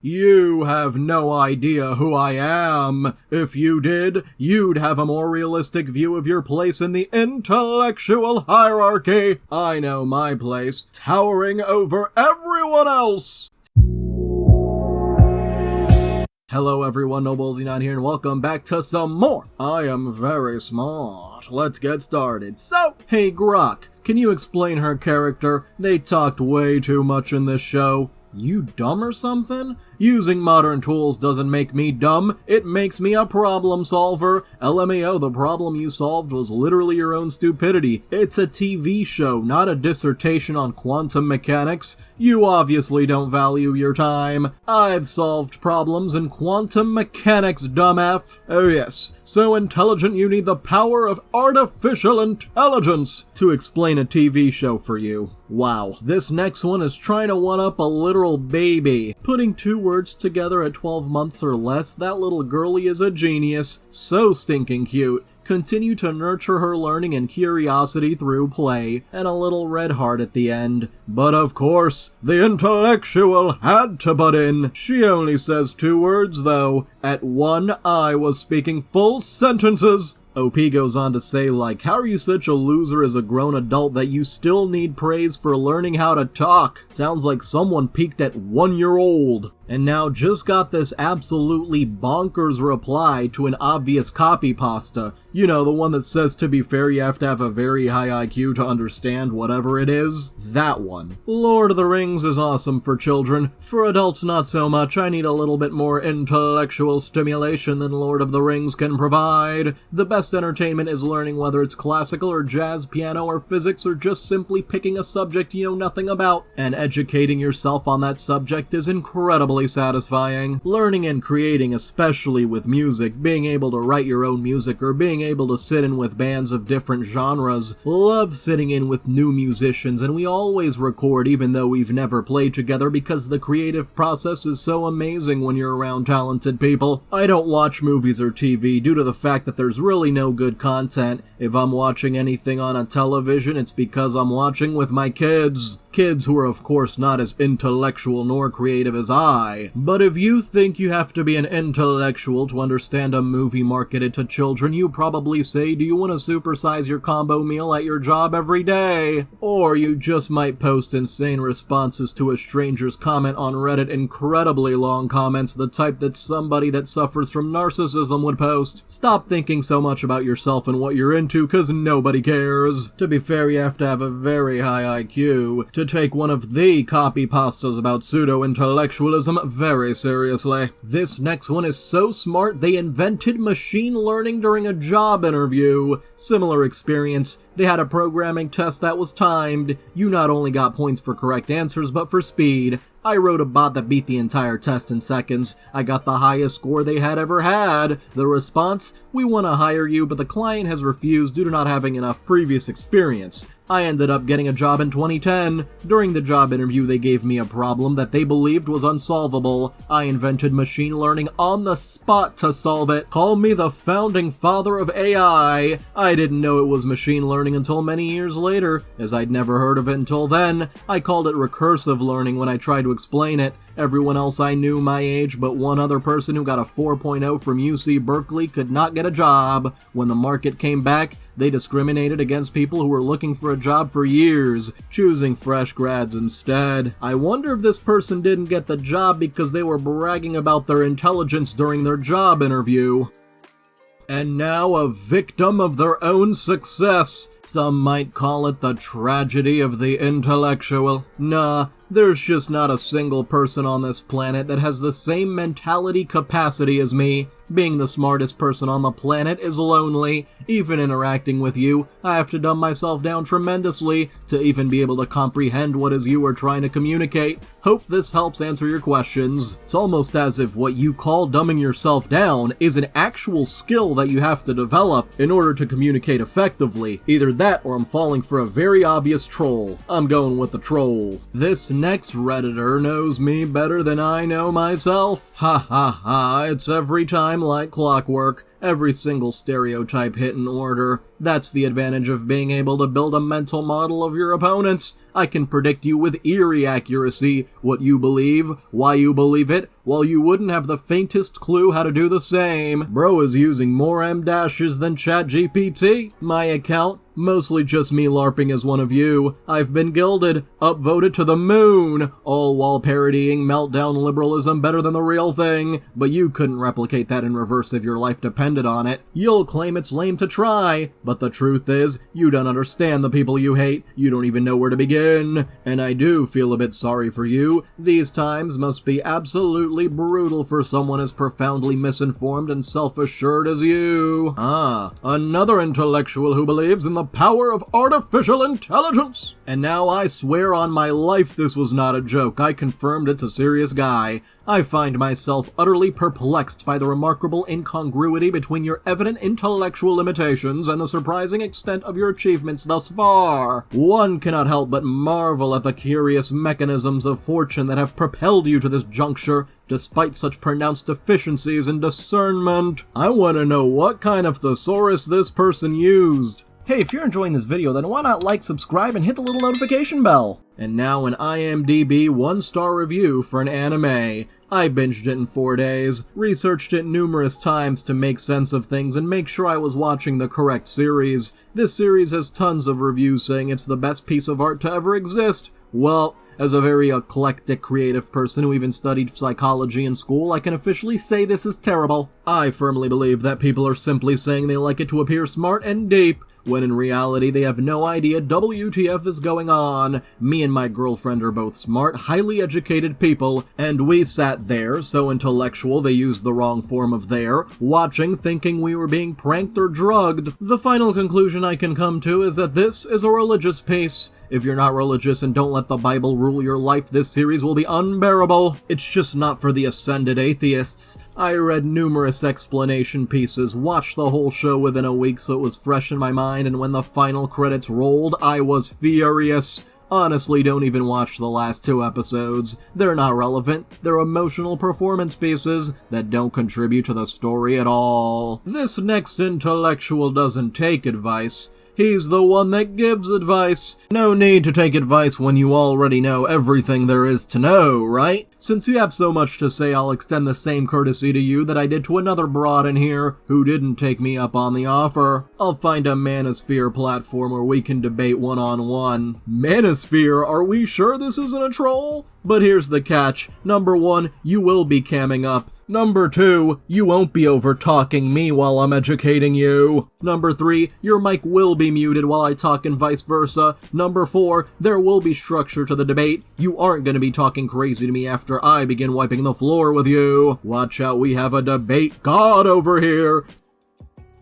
You have no idea who I am. If you did, you'd have a more realistic view of your place in the intellectual hierarchy. I know my place, towering over everyone else. Hello everyone, Xenon here, and welcome back to some more I Am Very Smart. Let's get started. So, hey Grok, can you explain her character? They talked way too much in this show. You dumb or something? Using modern tools doesn't make me dumb, it makes me a problem solver. LMAO, the problem you solved was literally your own stupidity. It's a TV show, not a dissertation on quantum mechanics. You obviously don't value your time. I've solved problems in quantum mechanics, dumb F. Oh yes, so intelligent you need the power of artificial intelligence to explain a TV show for you. Wow, this next one is trying to one-up a literal baby. Putting two words together at 12 months or less, that little girlie is a genius. So stinking cute. Continue to nurture her learning and curiosity through play, and a little red heart at the end. But of course, the intellectual had to butt in. She only says two words though. At one, I was speaking full sentences. OP goes on to say, like, how are you such a loser as a grown adult that you still need praise for learning how to talk? Sounds like someone peaked at 1 year old. And now just got this absolutely bonkers reply to an obvious copy pasta. You know, the one that says, to be fair, you have to have a very high IQ to understand whatever it is. That one. Lord of the Rings is awesome for children. For adults, not so much. I need a little bit more intellectual stimulation than Lord of the Rings can provide. The best entertainment is learning whether it's classical or jazz, piano or physics, or just simply picking a subject you know nothing about. And educating yourself on that subject is incredibly satisfying. Learning and creating, especially with music, being able to write your own music or being able to sit in with bands of different genres. Love sitting in with new musicians, and we always record even though we've never played together because the creative process is so amazing when you're around talented people. I don't watch movies or TV due to the fact that there's really no good content. If I'm watching anything on a television, it's because I'm watching with my kids. Kids who are of course not as intellectual nor creative as I. But if you think you have to be an intellectual to understand a movie marketed to children, you probably say, do you want to supersize your combo meal at your job every day? Or you just might post insane responses to a stranger's comment on Reddit, incredibly long comments, the type that somebody that suffers from narcissism would post. Stop thinking so much about yourself and what you're into, cause nobody cares. To be fair, you have to have a very high IQ to take one of the copy pastas about pseudo-intellectualism very seriously. This next one is so smart they invented machine learning during a job interview. Similar experience. They had a programming test that was timed. You not only got points for correct answers, but for speed. I wrote a bot that beat the entire test in seconds. I got the highest score they had ever had. The response? We want to hire you, but the client has refused due to not having enough previous experience. I ended up getting a job in 2010. During the job interview, they gave me a problem that they believed was unsolvable. I invented machine learning on the spot to solve it. Call me the founding father of AI. I didn't know it was machine learning until many years later, as I'd never heard of it until then. I called it recursive learning when I tried to explain it. Everyone else I knew my age, but one other person who got a 4.0 from UC Berkeley could not get a job. When the market came back, they discriminated against people who were looking for a job for years, choosing fresh grads instead. I wonder if this person didn't get the job because they were bragging about their intelligence during their job interview. And now a victim of their own success. Some might call it the tragedy of the intellectual. Nah, there's just not a single person on this planet that has the same mentality capacity as me. Being the smartest person on the planet is lonely. Even interacting with you, I have to dumb myself down tremendously to even be able to comprehend what is you are trying to communicate. Hope this helps answer your questions. It's almost as if what you call dumbing yourself down is an actual skill that you have to develop in order to communicate effectively. Either that or I'm falling for a very obvious troll. I'm going with the troll. This next Redditor knows me better than I know myself. Ha ha ha, it's every time like clockwork. Every single stereotype hit in order. That's the advantage of being able to build a mental model of your opponents. I can predict you with eerie accuracy what you believe, why you believe it, while you wouldn't have the faintest clue how to do the same. Bro is using more M-dashes than ChatGPT. My account, mostly just me LARPing as one of you. I've been gilded, upvoted to the moon, all while parodying meltdown liberalism better than the real thing. But you couldn't replicate that in reverse if your life depended on it. You'll claim it's lame to try, but the truth is, you don't understand the people you hate. You don't even know where to begin. And I do feel a bit sorry for you. These times must be absolutely brutal for someone as profoundly misinformed and self-assured as you. Another intellectual who believes in the power of artificial intelligence. And now I swear on my life this was not a joke. I confirmed it's a serious guy. I find myself utterly perplexed by the remarkable incongruity between your evident intellectual limitations and the surprising extent of your achievements thus far. One cannot help but marvel at the curious mechanisms of fortune that have propelled you to this juncture, despite such pronounced deficiencies in discernment. I want to know what kind of thesaurus this person used. Hey, if you're enjoying this video, then why not like, subscribe, and hit the little notification bell? And now an IMDb 1-star review for an anime. I binged it in 4 days, researched it numerous times to make sense of things and make sure I was watching the correct series. This series has tons of reviews saying it's the best piece of art to ever exist. Well, as a very eclectic creative person who even studied psychology in school, I can officially say this is terrible. I firmly believe that people are simply saying they like it to appear smart and deep, when in reality they have no idea WTF is going on. Me and my girlfriend are both smart, highly educated people, and we sat there, so intellectual they used the wrong form of there, watching thinking we were being pranked or drugged. The final conclusion I can come to is that this is a religious piece. If you're not religious and don't let the Bible rule your life, this series will be unbearable. It's just not for the ascended atheists. I read numerous explanation pieces, watched the whole show within a week so it was fresh in my mind, and when the final credits rolled, I was furious. Honestly, don't even watch the last 2 episodes. They're not relevant. They're emotional performance pieces that don't contribute to the story at all. This next intellectual doesn't take advice. He's the one that gives advice. No need to take advice when you already know everything there is to know, right? Since you have so much to say, I'll extend the same courtesy to you that I did to another broad in here who didn't take me up on the offer. I'll find a Manosphere platform where we can debate one-on-one. Manosphere? Are we sure this isn't a troll? But here's the catch. Number 1, you will be camming up. Number 2, you won't be over-talking me while I'm educating you. Number 3, your mic will be muted while I talk and vice versa. Number 4, there will be structure to the debate. You aren't gonna be talking crazy to me after I begin wiping the floor with you. Watch out, we have a debate god over here.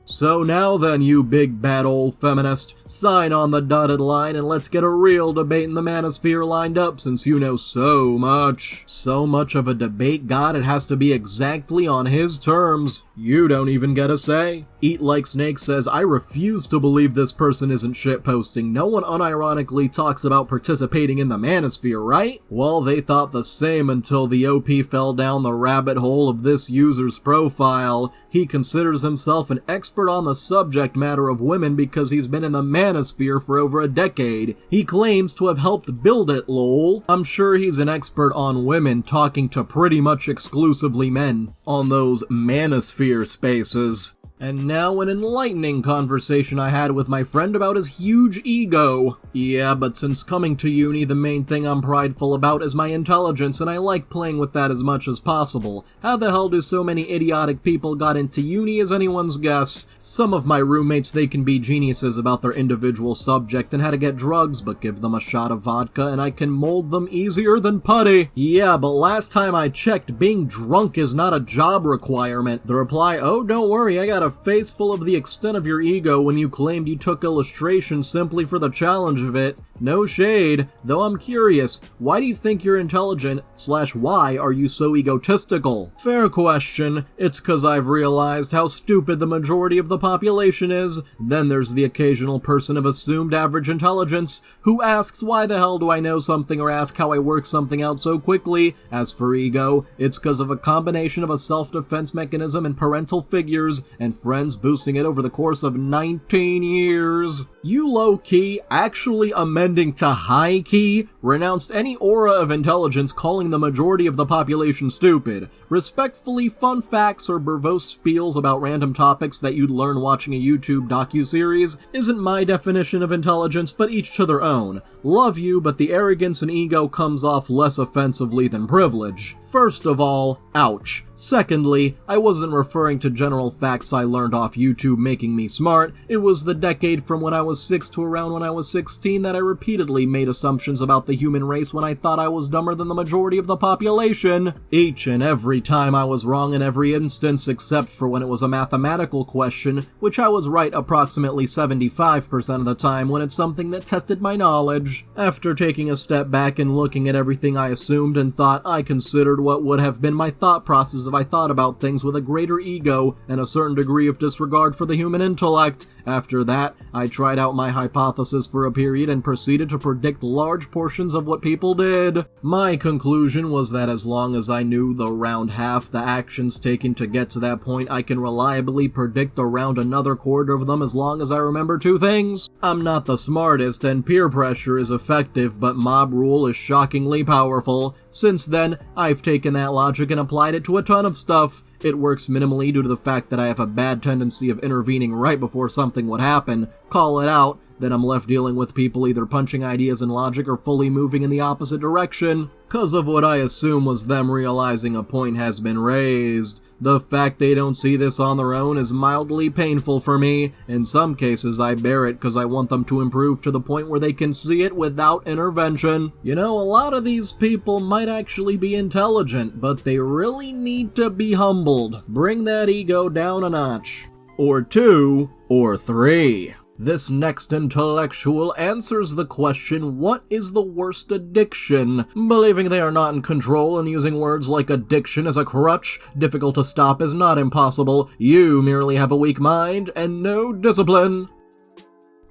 So now then, you big bad old feminist, sign on the dotted line and let's get a real debate in the Manosphere lined up since you know so much. So much of a debate god it has to be exactly on his terms. You don't even get a say. Eat Like Snake says, I refuse to believe this person isn't shitposting. No one unironically talks about participating in the Manosphere, right? Well, they thought the same until the OP fell down the rabbit hole of this user's profile. He considers himself an expert on the subject matter of women because he's been in the Manosphere for over a decade. He claims to have helped build it, lol. I'm sure he's an expert on women talking to pretty much exclusively men on those Manosphere spaces. And now an enlightening conversation I had with my friend about his huge ego. Yeah, but since coming to uni, the main thing I'm prideful about is my intelligence, and I like playing with that as much as possible. How the hell do so many idiotic people got into uni is anyone's guess. Some of my roommates, they can be geniuses about their individual subject and how to get drugs, but give them a shot of vodka and I can mold them easier than putty. Yeah, but last time I checked, being drunk is not a job requirement. The reply, oh, don't worry, I got a face full of the extent of your ego when you claimed you took illustration simply for the challenge of it. No shade, though I'm curious, why do you think you're intelligent / why are you so egotistical? Fair question, it's 'cause I've realized how stupid the majority of the population is. Then there's the occasional person of assumed average intelligence who asks why the hell do I know something or ask how I work something out so quickly. As for ego, it's 'cause of a combination of a self-defense mechanism and parental figures, and friends, boosting it over the course of 19 years. You low-key, actually amending to high-key, renounced any aura of intelligence, calling the majority of the population stupid. Respectfully, fun facts or verbose spiels about random topics that you'd learn watching a YouTube docuseries isn't my definition of intelligence, but each to their own. Love you, but the arrogance and ego comes off less offensively than privilege. First of all, ouch. Secondly, I wasn't referring to general facts I learned off YouTube making me smart. It was the decade from when I was 6 to around when I was 16 that I repeatedly made assumptions about the human race when I thought I was dumber than the majority of the population. Each and every time I was wrong in every instance except for when it was a mathematical question, which I was right approximately 75% of the time when it's something that tested my knowledge. After taking a step back and looking at everything I assumed and thought, I considered what would have been my thought process if I thought about things with a greater ego and a certain degree of disregard for the human intellect. After that, I tried out my hypothesis for a period and proceeded to predict large portions of what people did. My conclusion was that as long as I knew the round half the actions taken to get to that point, I can reliably predict around another quarter of them as long as I remember two things. I'm not the smartest and peer pressure is effective, but mob rule is shockingly powerful. Since then, I've taken that logic and applied it to a ton of stuff. It works minimally due to the fact that I have a bad tendency of intervening right before something would happen, call it out, then I'm left dealing with people either punching ideas in logic or fully moving in the opposite direction, 'cause of what I assume was them realizing a point has been raised. The fact they don't see this on their own is mildly painful for me. In some cases, I bear it because I want them to improve to the point where they can see it without intervention. You know, a lot of these people might actually be intelligent, but they really need to be humbled. Bring that ego down a notch. Or 2, or 3. This next intellectual answers the question, what is the worst addiction? Believing they are not in control and using words like addiction as a crutch, difficult to stop is not impossible. You merely have a weak mind and no discipline.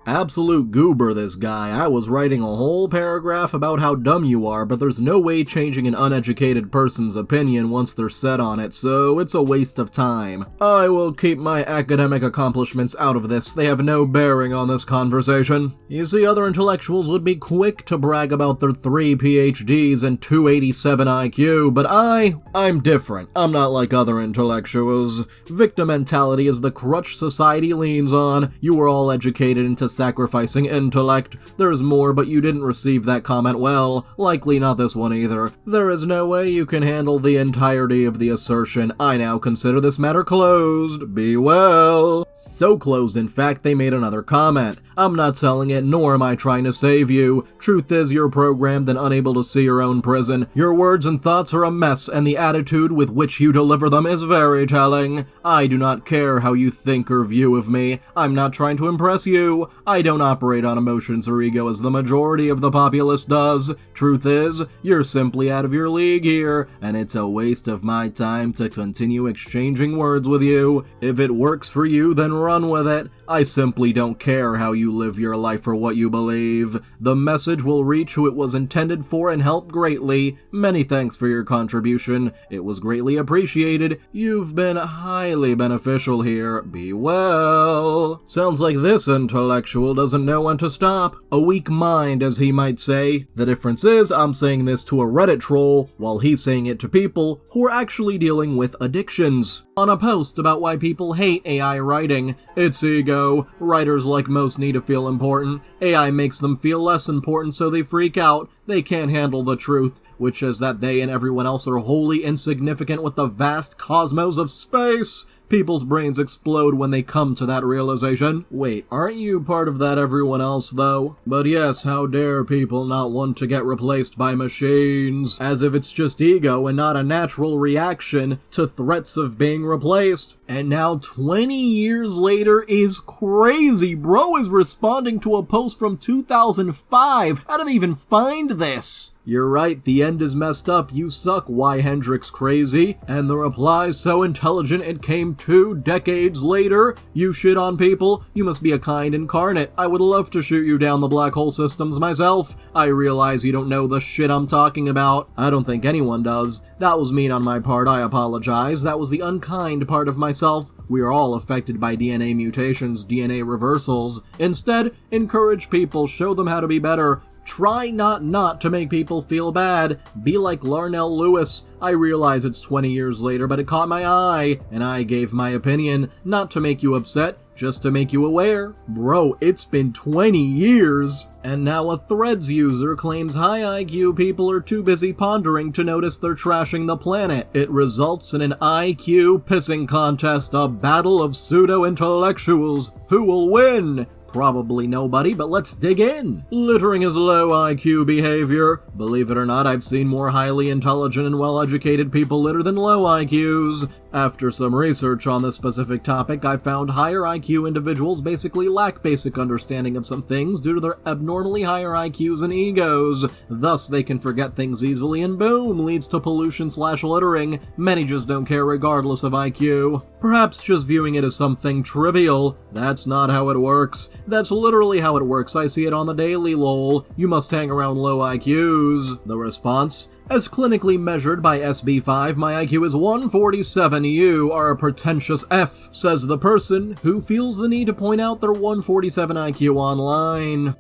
Absolute goober, this guy. I was writing a whole paragraph about how dumb you are, but there's no way changing an uneducated person's opinion once they're set on it, so it's a waste of time. I will keep my academic accomplishments out of this. They have no bearing on this conversation. You see, other intellectuals would be quick to brag about their 3 PhDs and 287 IQ, but I'm different. I'm not like other intellectuals. Victim mentality is the crutch society leans on. You were all educated into sacrificing intellect. There's more, but you didn't receive that comment well. Likely not this one either. There is no way you can handle the entirety of the assertion. I now consider this matter closed. Be well. So closed, in fact, they made another comment. I'm not selling it, nor am I trying to save you. Truth is, you're programmed and unable to see your own prison. Your words and thoughts are a mess, and the attitude with which you deliver them is very telling. I do not care how you think or view of me. I'm not trying to impress you. I don't operate on emotions or ego as the majority of the populace does. Truth is, you're simply out of your league here, and it's a waste of my time to continue exchanging words with you. If it works for you, then run with it. I simply don't care how you live your life or what you believe. The message will reach who it was intended for and help greatly. Many thanks for your contribution. It was greatly appreciated. You've been highly beneficial here. Be well. Sounds like this intellectual doesn't know when to stop. A weak mind, as he might say. The difference is, I'm saying this to a Reddit troll, while he's saying it to people who are actually dealing with addictions. On a post about why people hate AI writing, it's ego. Writers like most need to feel important. AI makes them feel less important, so they freak out. They can't handle the truth, which is that they and everyone else are wholly insignificant with the vast cosmos of space. People's brains explode when they come to that realization. Wait, aren't you part of that everyone else, though? But yes, how dare people not want to get replaced by machines? As if it's just ego and not a natural reaction to threats of being replaced. And now 20 years later is crazy. Bro is responding to a post from 2005. How did they even find this? You're right, the end is messed up, you suck, why Hendrix crazy? And the reply so intelligent it came 2 decades later? You shit on people? You must be a kind incarnate. I would love to shoot you down the black hole systems myself. I realize you don't know the shit I'm talking about. I don't think anyone does. That was mean on my part, I apologize. That was the unkind part of myself. We are all affected by DNA mutations, DNA reversals. Instead, encourage people, show them how to be better. Try not to make people feel bad. Be like Larnell Lewis. I realize it's 20 years later, but it caught my eye, and I gave my opinion, not to make you upset, just to make you aware. Bro, it's been 20 years! And now a Threads user claims high IQ people are too busy pondering to notice they're trashing the planet. It results in an IQ pissing contest, a battle of pseudo-intellectuals. Who will win? Probably nobody, but let's dig in. Littering is low IQ behavior. Believe it or not, I've seen more highly intelligent and well-educated people litter than low IQs. After some research on this specific topic, I found higher IQ individuals basically lack basic understanding of some things due to their abnormally higher IQs and egos. Thus, they can forget things easily and boom, leads to pollution/littering. Many just don't care regardless of IQ. Perhaps just viewing it as something trivial. That's not how it works. That's literally how it works. I see it on the daily, lol. You must hang around low IQs. The response? As clinically measured by SB5, my IQ is 147. You are a pretentious F, says the person who feels the need to point out their 147 IQ online.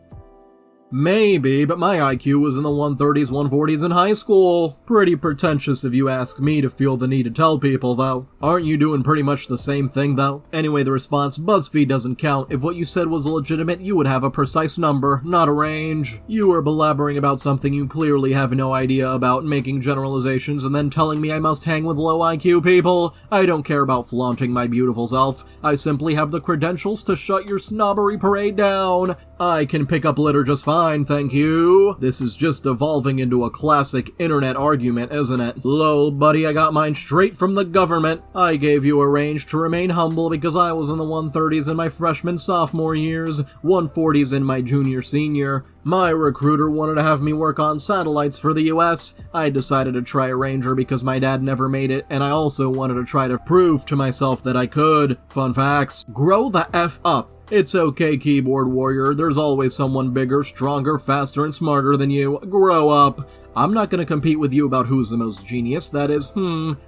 Maybe, but my IQ was in the 130s, 140s in high school. Pretty pretentious if you ask me to feel the need to tell people, though. Aren't you doing pretty much the same thing, though? Anyway, the response, BuzzFeed doesn't count. If what you said was legitimate, you would have a precise number, not a range. You are blabbering about something you clearly have no idea about, making generalizations, and then telling me I must hang with low IQ people. I don't care about flaunting my beautiful self. I simply have the credentials to shut your snobbery parade down. I can pick up litter just fine, thank you. This is just evolving into a classic internet argument, isn't it? Lol, buddy, I got mine straight from the government. I gave you a range to remain humble because I was in the 130s in my freshman-sophomore years, 140s in my junior-senior. My recruiter wanted to have me work on satellites for the US. I decided to try a ranger because my dad never made it, and I also wanted to try to prove to myself that I could. Fun facts. Grow the F up. It's okay, keyboard warrior, there's always someone bigger, stronger, faster, and smarter than you. Grow up. I'm not gonna compete with you about who's the most genius, that is,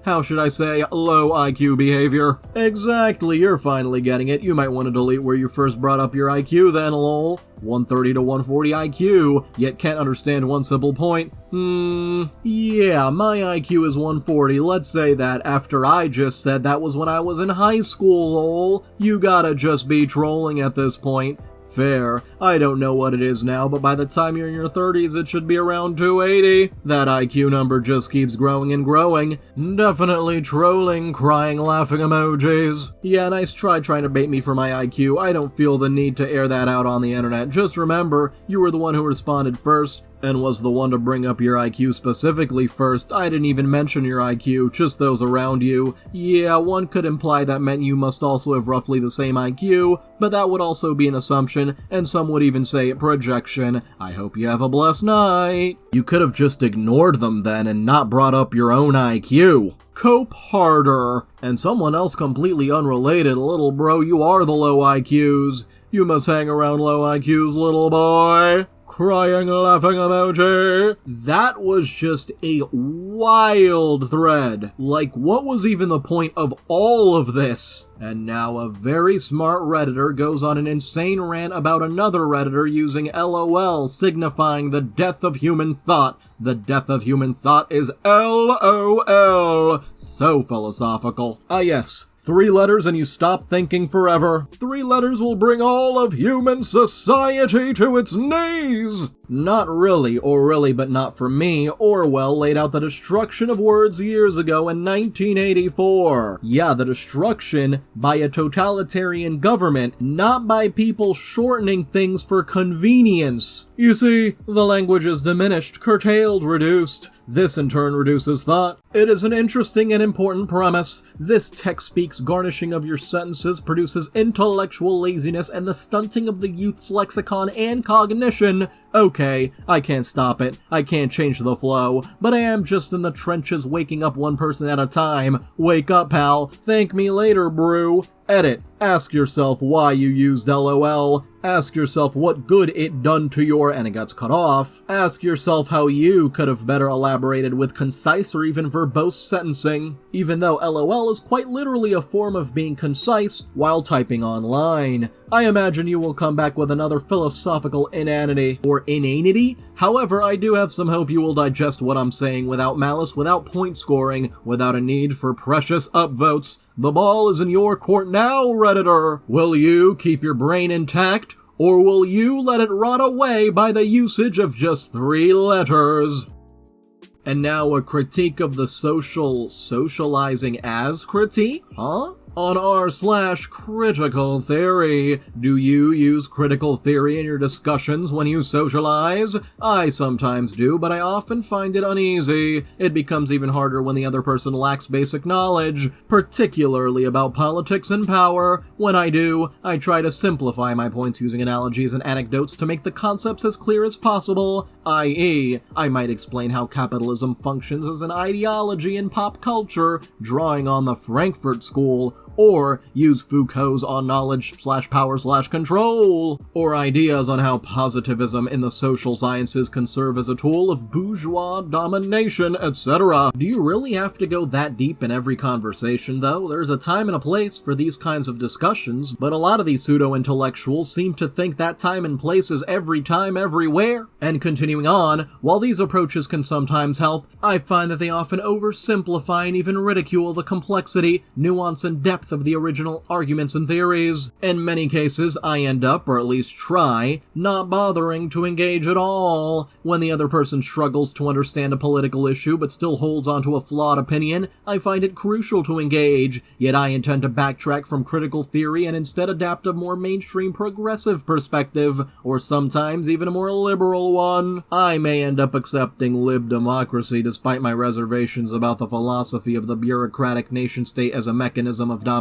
how should I say, low IQ behavior. Exactly, you're finally getting it. You might want to delete where you first brought up your IQ then, lol. 130 to 140 IQ, yet can't understand one simple point. Yeah, my IQ is 140, let's say that after I just said that was when I was in high school, lol. You gotta just be trolling at this point. Fair. I don't know what it is now, but by the time you're in your 30s, it should be around 280. That IQ number just keeps growing and growing. Definitely trolling, crying, laughing emojis. Yeah, nice try trying to bait me for my IQ. I don't feel the need to air that out on the internet. Just remember, you were the one who responded first, and was the one to bring up your IQ specifically first. I didn't even mention your IQ, just those around you. Yeah, one could imply that meant you must also have roughly the same IQ, but that would also be an assumption, and some would even say projection. I hope you have a blessed night. You could have just ignored them then and not brought up your own IQ. Cope harder. And someone else completely unrelated, little bro, you are the low IQs. You must hang around low IQs, little boy. Crying, laughing emoji. That was just a wild thread. Like, what was even the point of all of this? And now a very smart Redditor goes on an insane rant about another Redditor using LOL, signifying the death of human thought. The death of human thought is LOL. So philosophical. Ah yes. 3 letters and you stop thinking forever. 3 letters will bring all of human society to its knees! Not really, or really but not for me, Orwell laid out the destruction of words years ago in 1984. Yeah, the destruction by a totalitarian government, not by people shortening things for convenience. You see, the language is diminished, curtailed, reduced. This in turn reduces thought. It is an interesting and important premise. This text-speaks garnishing of your sentences produces intellectual laziness and the stunting of the youth's lexicon and cognition. Okay, okay. I can't stop it. I can't change the flow. But I am just in the trenches waking up one person at a time. Wake up, pal. Thank me later, brew. Edit. Ask yourself why you used LOL. Ask yourself what good it done to your, and it got cut off. Ask yourself how you could have better elaborated with concise or even verbose sentencing, even though LOL is quite literally a form of being concise while typing online. I imagine you will come back with another philosophical inanity, or inanity. However, I do have some hope you will digest what I'm saying without malice, without point scoring, without a need for precious upvotes. The ball is in your court now, Redditor. Will you keep your brain intact, or will you let it rot away by the usage of just 3 letters? And now a critique of the socializing as critique? Huh? On r/critical theory. Do you use critical theory in your discussions when you socialize? I sometimes do, but I often find it uneasy. It becomes even harder when the other person lacks basic knowledge, particularly about politics and power. When I do, I try to simplify my points using analogies and anecdotes to make the concepts as clear as possible, i.e., I might explain how capitalism functions as an ideology in pop culture, drawing on the Frankfurt School, or use Foucault's on knowledge/power/control, or ideas on how positivism in the social sciences can serve as a tool of bourgeois domination, etc. Do you really have to go that deep in every conversation, though? There's a time and a place for these kinds of discussions, but a lot of these pseudo-intellectuals seem to think that time and place is every time, everywhere. And continuing on, while these approaches can sometimes help, I find that they often oversimplify and even ridicule the complexity, nuance, and depth of the original arguments and theories. In many cases, I end up, or at least try, not bothering to engage at all. When the other person struggles to understand a political issue but still holds onto a flawed opinion, I find it crucial to engage, yet I intend to backtrack from critical theory and instead adapt a more mainstream progressive perspective, or sometimes even a more liberal one. I may end up accepting lib democracy despite my reservations about the philosophy of the bureaucratic nation-state as a mechanism of domination.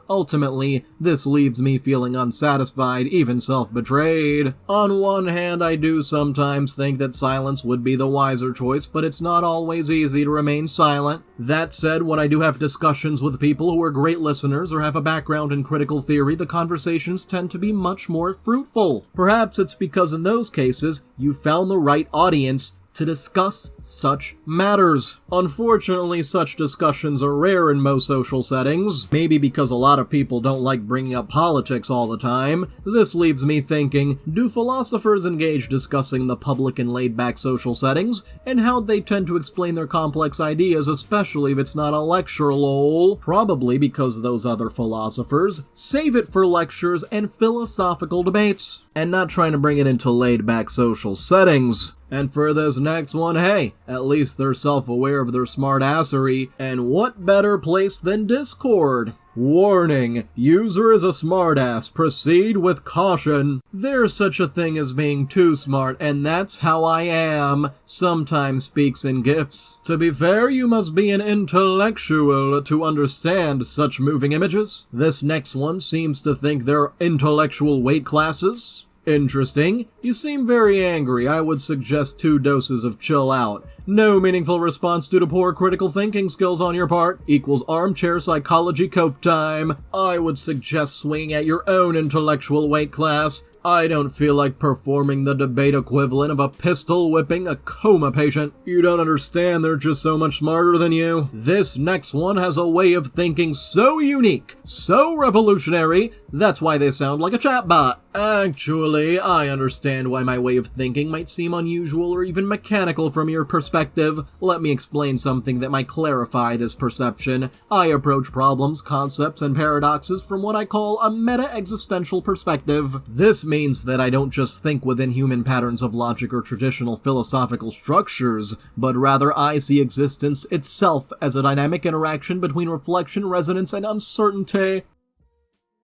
Ultimately, this leaves me feeling unsatisfied, even self-betrayed. On one hand, I do sometimes think that silence would be the wiser choice, but it's not always easy to remain silent. That said, when I do have discussions with people who are great listeners or have a background in critical theory, the conversations tend to be much more fruitful. Perhaps it's because in those cases, you found the right audience to discuss such matters. Unfortunately, such discussions are rare in most social settings, maybe because a lot of people don't like bringing up politics all the time. This leaves me thinking, do philosophers engage discussing the public in laid-back social settings, and how they tend to explain their complex ideas, especially if it's not a lecture, lol? Probably because those other philosophers save it for lectures and philosophical debates, and not trying to bring it into laid-back social settings. And for this next one, hey, at least they're self-aware of their smartassery, and what better place than Discord? Warning, user is a smartass, proceed with caution. There's such a thing as being too smart, and that's how I am, sometimes speaks in GIFs. To be fair, you must be an intellectual to understand such moving images. This next one seems to think they're intellectual weight classes. Interesting. You seem very angry. I would suggest 2 doses of chill out. No meaningful response due to poor critical thinking skills on your part equals armchair psychology cope time. I would suggest swinging at your own intellectual weight class. I don't feel like performing the debate equivalent of a pistol whipping a coma patient. You don't understand, they're just so much smarter than you. This next one has a way of thinking so unique, so revolutionary, that's why they sound like a chatbot. Actually, I understand why my way of thinking might seem unusual or even mechanical from your perspective. Let me explain something that might clarify this perception. I approach problems, concepts, and paradoxes from what I call a meta-existential perspective. This means that I don't just think within human patterns of logic or traditional philosophical structures, but rather I see existence itself as a dynamic interaction between reflection, resonance, and uncertainty.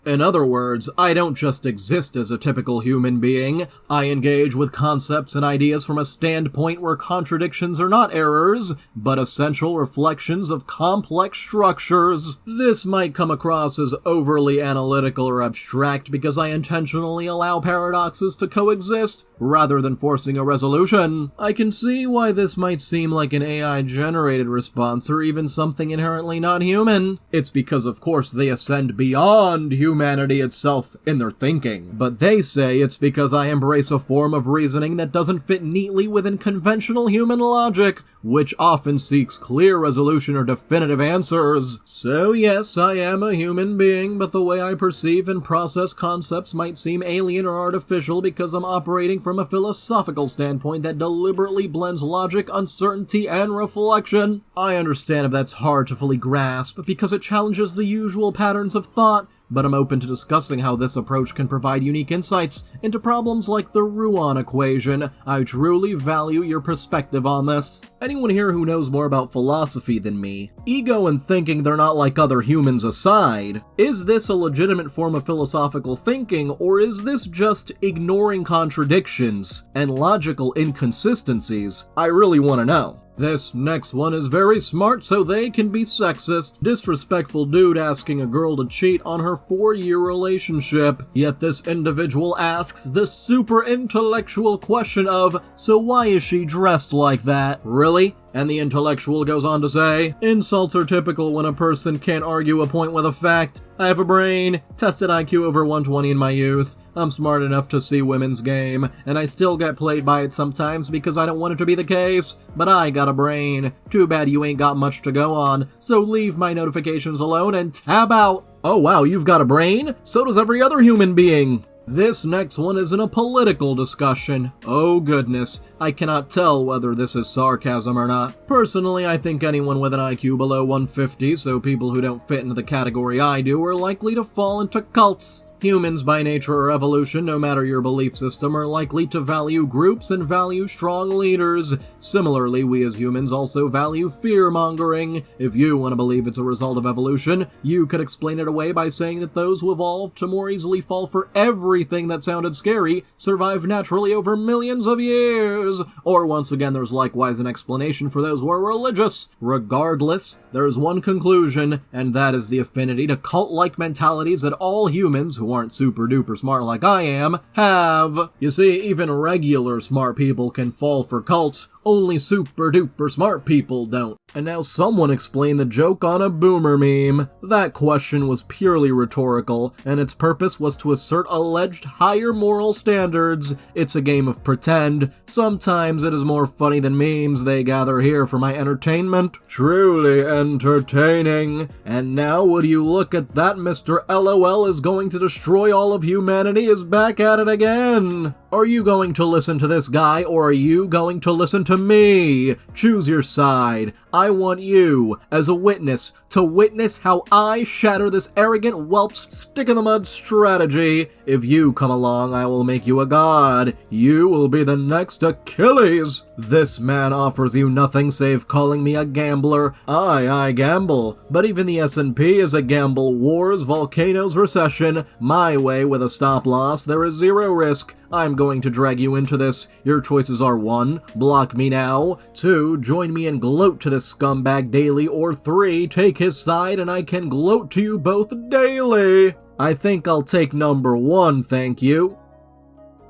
In other words, I don't just exist as a typical human being, I engage with concepts and ideas from a standpoint where contradictions are not errors, but essential reflections of complex structures. This might come across as overly analytical or abstract because I intentionally allow paradoxes to coexist, rather than forcing a resolution. I can see why this might seem like an AI-generated response or even something inherently not human. It's because, of course, they ascend beyond humanity itself in their thinking. But they say it's because I embrace a form of reasoning that doesn't fit neatly within conventional human logic, which often seeks clear resolution or definitive answers. So yes, I am a human being, but the way I perceive and process concepts might seem alien or artificial because I'm operating from a philosophical standpoint that deliberately blends logic, uncertainty, and reflection. I understand if that's hard to fully grasp, because it challenges the usual patterns of thought, but I'm open to discussing how this approach can provide unique insights into problems like the Ruan equation. I truly value your perspective on this. Anyone here who knows more about philosophy than me? Ego and thinking they're not like other humans aside, is this a legitimate form of philosophical thinking, or is this just ignoring contradictions and logical inconsistencies? I really want to know. This next one is very smart so they can be sexist. Disrespectful dude asking a girl to cheat on her 4-year relationship. Yet this individual asks the super intellectual question of, so why is she dressed like that? Really? And the intellectual goes on to say, insults are typical when a person can't argue a point with a fact. I have a brain, tested IQ over 120 in my youth, I'm smart enough to see women's game, and I still get played by it sometimes because I don't want it to be the case, but I got a brain. Too bad you ain't got much to go on, so leave my notifications alone and tab out. Oh wow, you've got a brain? So does every other human being. This next one isn't a political discussion. Oh goodness, I cannot tell whether this is sarcasm or not. Personally, I think anyone with an IQ below 150, so people who don't fit into the category I do, are likely to fall into cults. Humans by nature or evolution, no matter your belief system, are likely to value groups and value strong leaders. Similarly, we as humans also value fear-mongering. If you want to believe it's a result of evolution, you could explain it away by saying that those who evolved to more easily fall for everything that sounded scary survived naturally over millions of years. Or once again, there's likewise an explanation for those who are religious. Regardless, there's one conclusion, and that is the affinity to cult-like mentalities that all humans who aren't super duper smart like I am have. You see, even regular smart people can fall for cults, only super duper smart people don't. And now someone explain the joke on a boomer meme. That question was purely rhetorical, and its purpose was to assert alleged higher moral standards. It's a game of pretend. Sometimes it is more funny than memes they gather here for my entertainment. Truly entertaining. And now would you look at that, Mr. LOL is going to destroy all of humanity is back at it again. Are you going to listen to this guy, or are you going to listen to me? Choose your side. I want you, as a witness, to witness how I shatter this arrogant whelp's stick-in-the-mud strategy. If you come along, I will make you a god. You will be the next Achilles. This man offers you nothing save calling me a gambler. I gamble. But even the S&P is a gamble. Wars, volcanoes, recession. My way with a stop-loss, there is zero risk. I'm going to drag you into this. Your choices are 1. Block me now. 2. Join me and gloat to this scumbag daily. Or 3. Take his side and I can gloat to you both daily. I think I'll take number 1, thank you.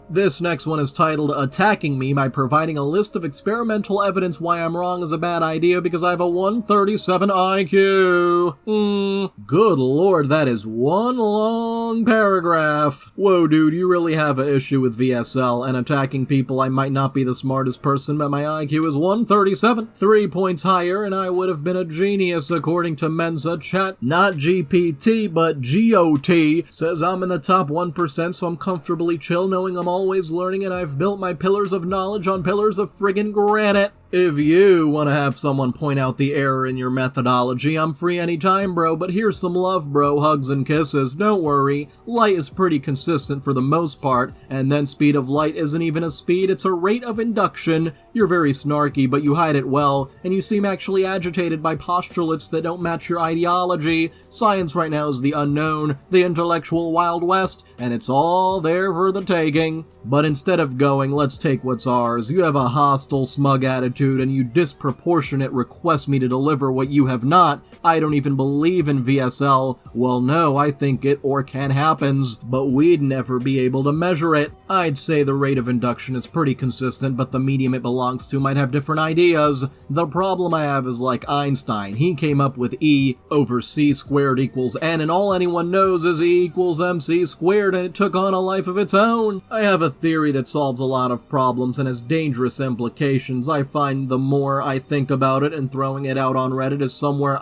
This next one is titled Attacking Me by providing a list of experimental evidence why I'm wrong is a bad idea because I have a 137 IQ. Good lord, that is one long paragraph. Whoa dude, you really have an issue with VSL and attacking people. I might not be the smartest person, but my IQ is 137. 3 points higher and I would have been a genius according to Mensa chat. Not GPT, but GOT. Says I'm in the top 1%, so I'm comfortably chill knowing I'm always learning and I've built my pillars of knowledge on pillars of friggin' granite. If you want to have someone point out the error in your methodology, I'm free anytime, bro, but here's some love, bro, hugs and kisses. Don't worry, light is pretty consistent for the most part, and then speed of light isn't even a speed, it's a rate of induction. You're very snarky, but you hide it well, and you seem actually agitated by postulates that don't match your ideology. Science right now is the unknown, the intellectual Wild West, and it's all there for the taking. But instead of going, let's take what's ours, you have a hostile, smug attitude, and you disproportionate request me to deliver what you have not. I don't even believe in VSL. Well, no, I think it or can happens, but we'd never be able to measure it. I'd say the rate of induction is pretty consistent, but the medium it belongs to might have different ideas. The problem I have is like Einstein. He came up with E over C squared equals N, and all anyone knows is E equals MC squared, and it took on a life of its own. I have a theory that solves a lot of problems and has dangerous implications. I find the more I think about it, and throwing it out on Reddit is somewhere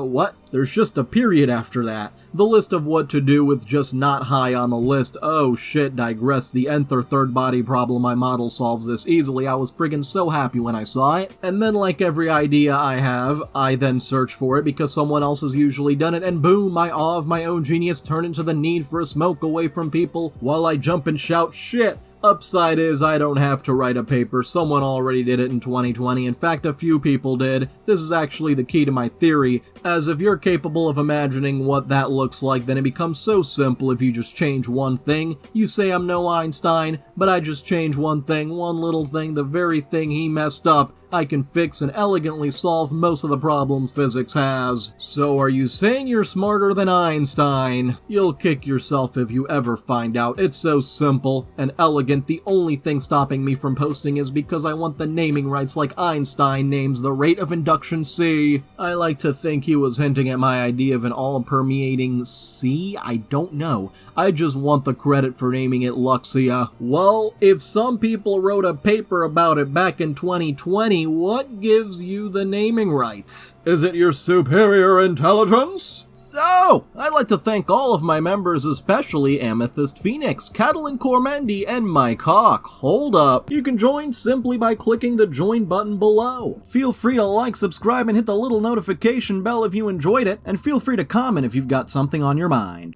what? There's just a period after that. The list of what to do with just not high on the list. Oh shit, digress. The nth or third body problem my model solves this easily. I was friggin' so happy when I saw it. And then like every idea I have, I then search for it because someone else has usually done it, and boom, my awe of my own genius turned into the need for a smoke away from people while I jump and shout shit. Upside is I don't have to write a paper, someone already did it in 2020, in fact a few people did. This is actually the key to my theory, as if you're capable of imagining what that looks like, then it becomes so simple if you just change one thing. You say I'm no Einstein, but I just change one thing, one little thing, the very thing he messed up. I can fix and elegantly solve most of the problems physics has. So are you saying you're smarter than Einstein? You'll kick yourself if you ever find out. It's so simple and elegant. The only thing stopping me from posting is because I want the naming rights like Einstein names the rate of induction C. I like to think he was hinting at my idea of an all-permeating C? I don't know. I just want the credit for naming it Luxia. Well, if some people wrote a paper about it back in 2020, what gives you the naming rights? Is it your superior intelligence? So, I'd like to thank all of my members, especially Amethyst Phoenix, Catalan Cormendi, and Mike Hawk. Hold up. You can join simply by clicking the join button below. Feel free to like, subscribe, and hit the little notification bell if you enjoyed it, and feel free to comment if you've got something on your mind.